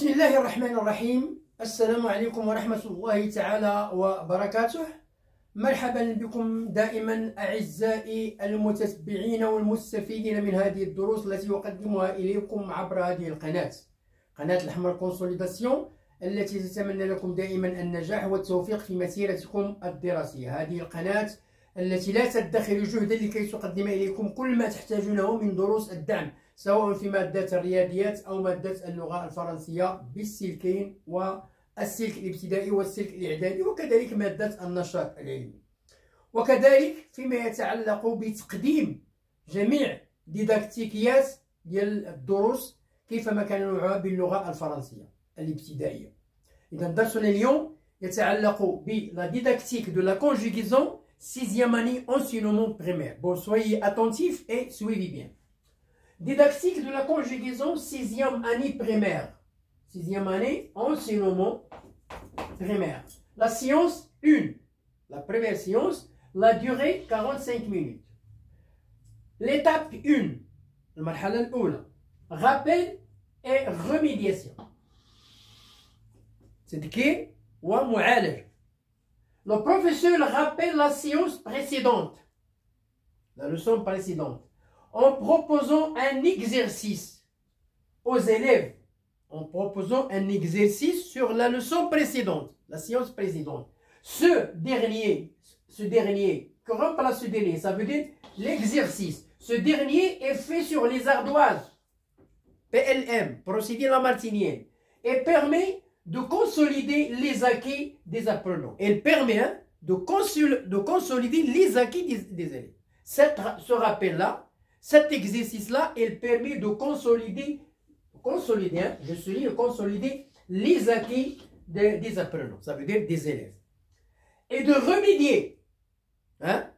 بسم الله الرحمن الرحيم. السلام عليكم ورحمة الله تعالى وبركاته. مرحبا بكم دائما أعزائي المتتبعين والمستفيدين من هذه الدروس التي أقدمها إليكم عبر هذه القناة، قناة الحمر كونسوليداسيون، التي تتمنى لكم دائما النجاح والتوفيق في مسيرتكم الدراسية. هذه القناة التي لا تدخر جهدا لكي تقدم إليكم كل ما تحتاجونه من دروس الدعم، سواء في مادة الرياضيات أو مادة اللغة الفرنسية بالسلكين والسلك الابتدائي والسلك الإعدادي، وكذلك مادة النشاط العلمي، وكذلك فيما يتعلق بتقديم جميع ديداكتيكيات ديال الدروس كيفما كان نوعها باللغة الفرنسية الابتدائية. إذا درسنا اليوم يتعلق بلا ديداكتيك دو لا conjugaison 6e année enseignement primaire. Bon, soyez attentifs et suivez bien. Didactique de la conjugaison 6e année primaire. 6e année enseignement primaire. La séance 1. La première séance, la durée 45 minutes. L'étape 1. المرحلة الأولى. Rappel et remédiation. تذكير ومعالجة. Le professeur rappelle la séance précédente, la leçon précédente, en proposant un exercice aux élèves, en proposant un exercice sur la leçon précédente, la séance précédente. Ce dernier, que remplace ce dernier, ça veut dire l'exercice. Ce dernier est fait sur les ardoises, PLM, procédé lamartinienne, et permet de consolider les acquis des apprenants. Elle permet de consolider les acquis des élèves. Ce rappel-là, cet exercice-là, il permet de consolider, je souligne, consolider les acquis des apprenants, ça veut dire des élèves. Et de remédier,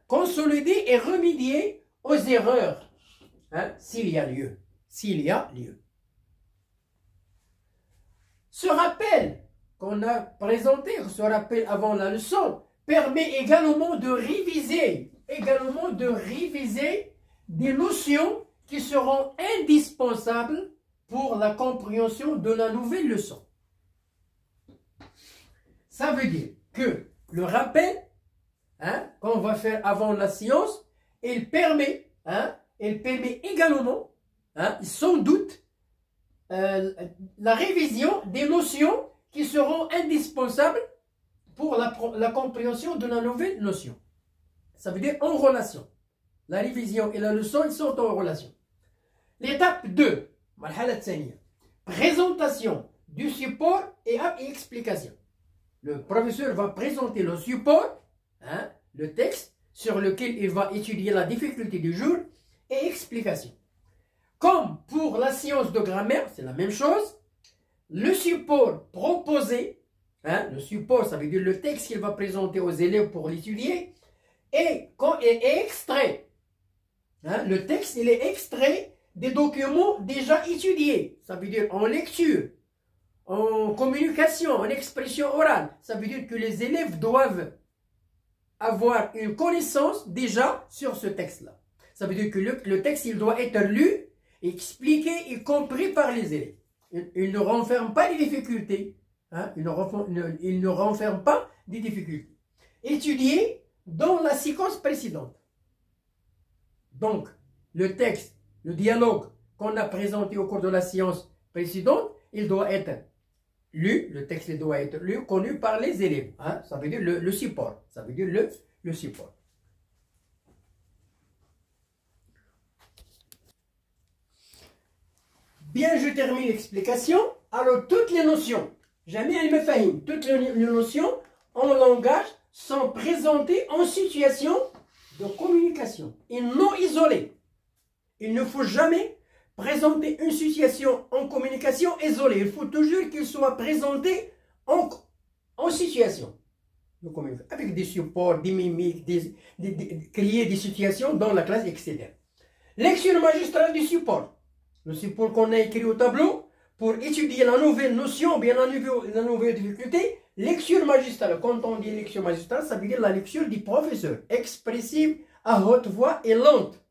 consolider et remédier aux erreurs, s'il y a lieu. Ce rappel qu'on a présenté, ce rappel avant la leçon, permet également de réviser des notions qui seront indispensables pour la compréhension de la nouvelle leçon. Ça veut dire que le rappel qu'on va faire avant la séance, il permet également, sans doute, la révision des notions qui seront indispensables pour la compréhension de la nouvelle notion. Ça veut dire en relation. La révision et la leçon, ils sont en relation. L'étape 2, présentation du support et explication. Le professeur va présenter le support, le texte sur lequel il va étudier la difficulté du jour, et explication. Comme pour la séance de grammaire, c'est la même chose. Le support proposé, le support, ça veut dire le texte qu'il va présenter aux élèves pour l'étudier, est extrait. Le texte, il est extrait des documents déjà étudiés. Ça veut dire en lecture, en communication, en expression orale. Ça veut dire que les élèves doivent avoir une connaissance déjà sur ce texte-là. Ça veut dire que le texte, il doit être lu, expliqué et compris par les élèves. Il ne renferme pas des difficultés. Il ne renferme pas des difficultés. Étudié dans la séquence précédente. Donc, le texte, le dialogue qu'on a présenté au cours de la séance précédente, il doit être lu, le texte doit être lu, connu par les élèves. Ça veut dire le support. Ça veut dire le support. Bien, je termine l'explication. Alors, toutes les notions, toutes les notions en langage sont présentées en situation de communication et non isolées. Il ne faut jamais présenter une situation en communication isolée. Il faut toujours qu'il soit présenté en situation de communication, avec des supports, des mimiques, créer des situations dans la classe, etc. Lecture magistrale du support. Le support qu'on a écrit au tableau pour étudier la nouvelle notion, bien la nouvelle difficulté. Lecture magistrale. Quand on dit lecture magistrale, ça veut dire la lecture du professeur, expressive, à haute voix et lente.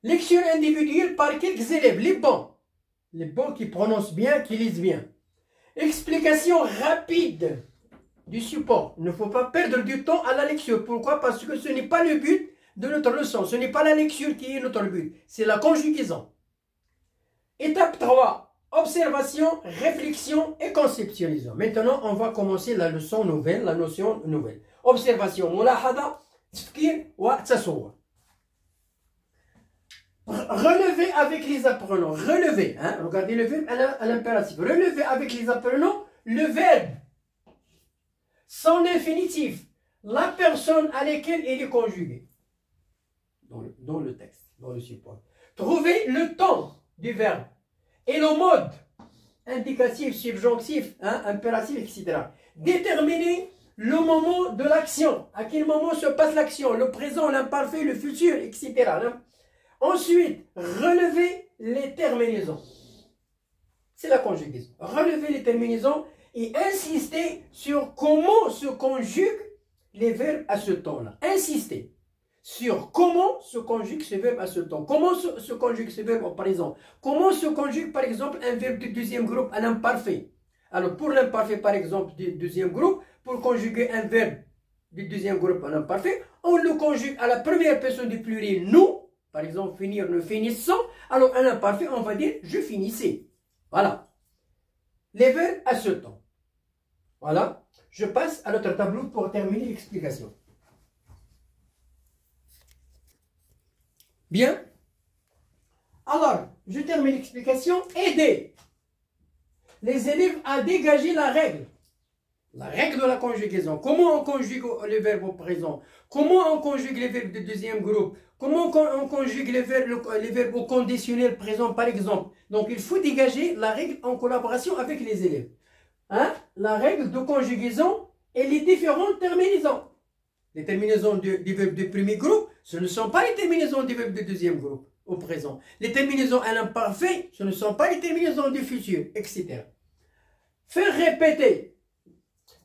Lecture individuelle par quelques élèves, les bons. Les bons qui prononcent bien, qui lisent bien. Explication rapide du support. Il ne faut pas perdre du temps à la lecture. Pourquoi? Parce que ce n'est pas le but de notre leçon. Ce n'est pas la lecture qui est notre but. C'est la conjugaison. Étape 3. Observation, réflexion et conceptualisation. Maintenant, on va commencer la leçon nouvelle, la notion nouvelle. Observation, mulahada, tfkir wa tasawwur. Relever avec les apprenants. Relever, hein? Regardez le verbe à l'impératif. Relever avec les apprenants le verbe. Son infinitif. La personne à laquelle il est conjugué. Dans le texte, dans le support. Trouver le temps du verbe. Et le mode. Indicatif, subjonctif, hein? Impératif, etc. Déterminer le moment de l'action. À quel moment se passe l'action. Le présent, l'imparfait, le futur, etc. Hein? Ensuite, relever les terminaisons. C'est la conjugaison. Relever les terminaisons et insister sur comment se conjuguent les verbes à ce temps-là. Insister sur comment se conjugue ce verbe à ce temps. Comment se conjugue ce verbe au présent. Comment se conjugue par exemple un verbe du deuxième groupe à l'imparfait. Alors pour l'imparfait par exemple du deuxième groupe, pour conjuguer un verbe du deuxième groupe à l'imparfait, on le conjugue à la première personne du pluriel nous. Par exemple, finir, nous finissons. Alors, un imparfait, on va dire je finissais. Voilà. Les verbes à ce temps. Voilà. Je passe à notre tableau pour terminer l'explication. Bien. Alors, je termine l'explication. Aider les élèves à dégager la règle. La règle de la conjugaison. Comment on conjugue les verbes au présent? Comment on conjugue les verbes du deuxième groupe? Comment on conjugue les verbes au conditionnel présent, par exemple? Donc, il faut dégager la règle en collaboration avec les élèves. Hein? La règle de conjugaison et les différentes terminaisons. Les terminaisons du verbe du premier groupe, ce ne sont pas les terminaisons du verbe du deuxième groupe au présent. Les terminaisons à l'imparfait, ce ne sont pas les terminaisons du futur, etc. Faire répéter.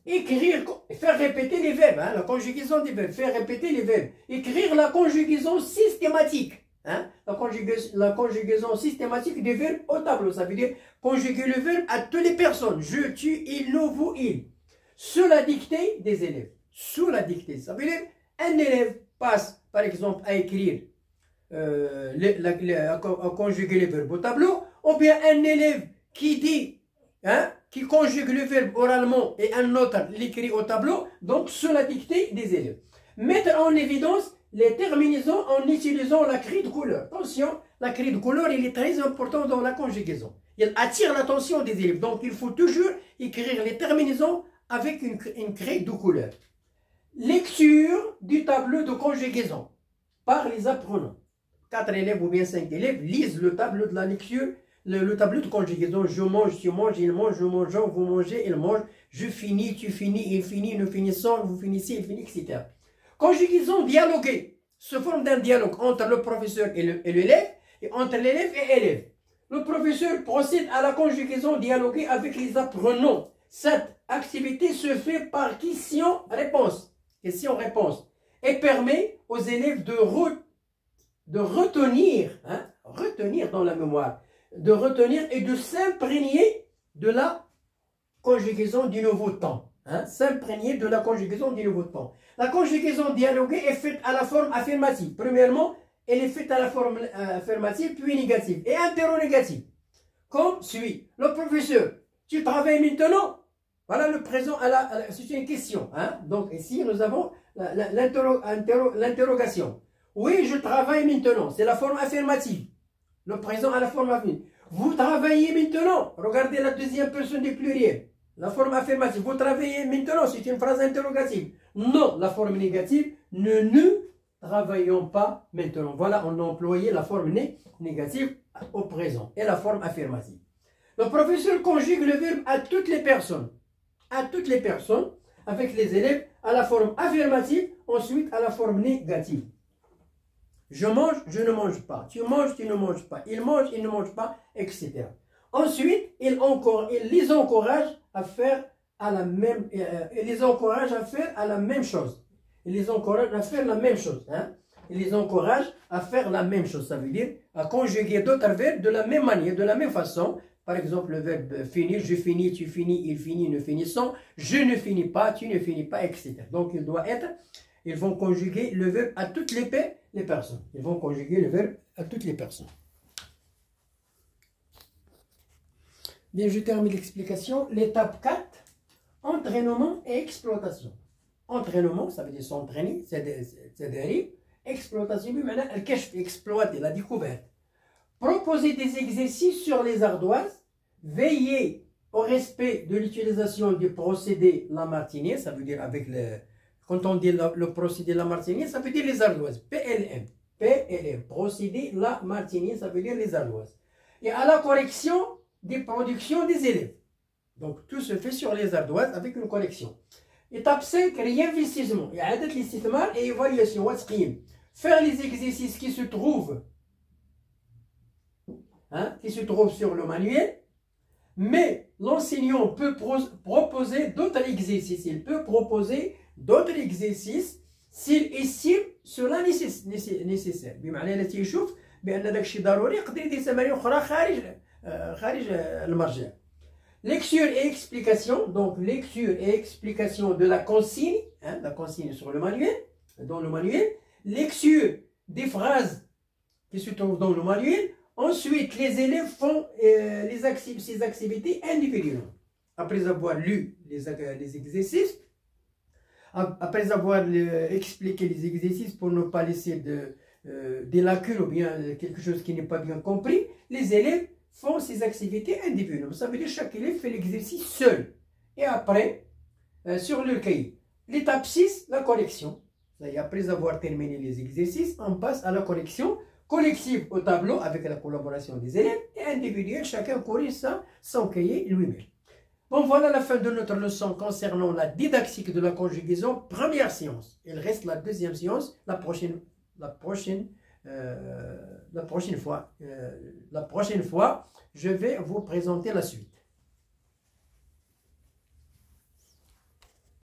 Écrire, faire répéter les verbes, hein, la conjugaison des verbes, faire répéter les verbes. Écrire la conjugaison systématique, hein, la conjugaison systématique des verbes au tableau. Ça veut dire conjuguer le verbe à toutes les personnes. Je, tu, il, nous, vous, il. Sous la dictée des élèves. Sous la dictée. Ça veut dire un élève passe, par exemple, à écrire, à conjuguer les verbes au tableau, ou bien un élève qui dit, hein, qui conjugue le verbe oralement et un autre l'écrit au tableau, donc sous la dictée des élèves. Mettre en évidence les terminaisons en utilisant la cri de couleur. Attention, la cri de couleur, il est très important dans la conjugaison. Il attire l'attention des élèves, donc il faut toujours écrire les terminaisons avec une cri de couleur. Lecture du tableau de conjugaison par les apprenants. 4 élèves ou bien 5 élèves lisent le tableau de la lecture. Le tableau de conjugaison, je mange, tu manges, il mange, nous mangeons, vous mangez, il mange, je finis, tu finis, il finit, nous finissons, vous finissez, il finit, etc. Conjugaison dialoguée se forme d'un dialogue entre le professeur et l'élève, et entre l'élève et l'élève. Le professeur procède à la conjugaison dialoguée avec les apprenants. Cette activité se fait par question-réponse, question-réponse, et permet aux élèves de retenir, hein, retenir dans la mémoire, de retenir et de s'imprégner de la conjugaison du nouveau temps. Hein? S'imprégner de la conjugaison du nouveau temps. La conjugaison dialoguée est faite à la forme affirmative. Premièrement, elle est faite à la forme affirmative, puis négative et interrogative. Comme suit. Le professeur, tu travailles maintenant? Voilà le présent, c'est une question. Hein? Donc ici, nous avons l'interrogation. Oui, je travaille maintenant. C'est la forme affirmative. Le présent à la forme affirmative. Vous travaillez maintenant. Regardez la deuxième personne du pluriel. La forme affirmative. Vous travaillez maintenant. C'est une phrase interrogative. Non, la forme négative. Nous travaillons pas maintenant. Voilà, on a employé la forme négative au présent. Et la forme affirmative. Le professeur conjugue le verbe à toutes les personnes. À toutes les personnes. Avec les élèves. À la forme affirmative. Ensuite, à la forme négative. Je mange, je ne mange pas. Tu manges, tu ne manges pas. Il mange, il ne mange pas, etc. Ensuite, il les encourage à faire la même chose. Il les encourage à faire la même chose. Hein? Il les encourage à faire la même chose. Ça veut dire à conjuguer d'autres verbes de la même manière, de la même façon. Par exemple, le verbe finir, je finis, tu finis, il finit, nous finissons, je ne finis pas, tu ne finis pas, etc. Donc, il doit être, ils vont conjuguer le verbe à toutes les personnes. Ils vont conjuguer le verbe à toutes les personnes. Bien, je termine l'explication. L'étape 4, entraînement et exploitation. Entraînement, ça veut dire s'entraîner, c'est des exploitation, exploiter, la découverte. Proposer des exercices sur les ardoises, veiller au respect de l'utilisation du procédé Lamartine, ça veut dire avec le, quand on dit le procédé Lamartine, ça veut dire les ardoises, PLM, procédé Lamartine, ça veut dire les ardoises. Et à la correction des productions des élèves. Donc tout se fait sur les ardoises avec une correction. Étape 5, réinvestissement, et évaluation, faire les exercices qui se trouvent sur le manuel, mais l'enseignant peut proposer d'autres exercices. Il peut proposer d'autres exercices s'il estime cela nécessaire. بمعنى التي يشوف بأن داك الشيء ضروري يقدر يدير تمارين أخرى خارج المرجع. Lecture et explication, donc lecture et explication de la consigne, la consigne sur le manuel, dans le manuel, lecture des phrases qui se trouvent dans le manuel. Ensuite, les élèves font ces activités individuellement. Après avoir lu les exercices, après avoir expliqué les exercices pour ne pas laisser des lacunes ou bien quelque chose qui n'est pas bien compris, les élèves font ces activités individuellement. Ça veut dire que chaque élève fait l'exercice seul. Et après, sur le cahier. L'étape 6, la correction. Après avoir terminé les exercices, on passe à la correction collective au tableau avec la collaboration des élèves et individuelle, chacun corrige son cahier lui-même. Bon, voilà la fin de notre leçon concernant la didactique de la conjugaison, première séance. Il reste la deuxième séance, la prochaine fois, je vais vous présenter la suite.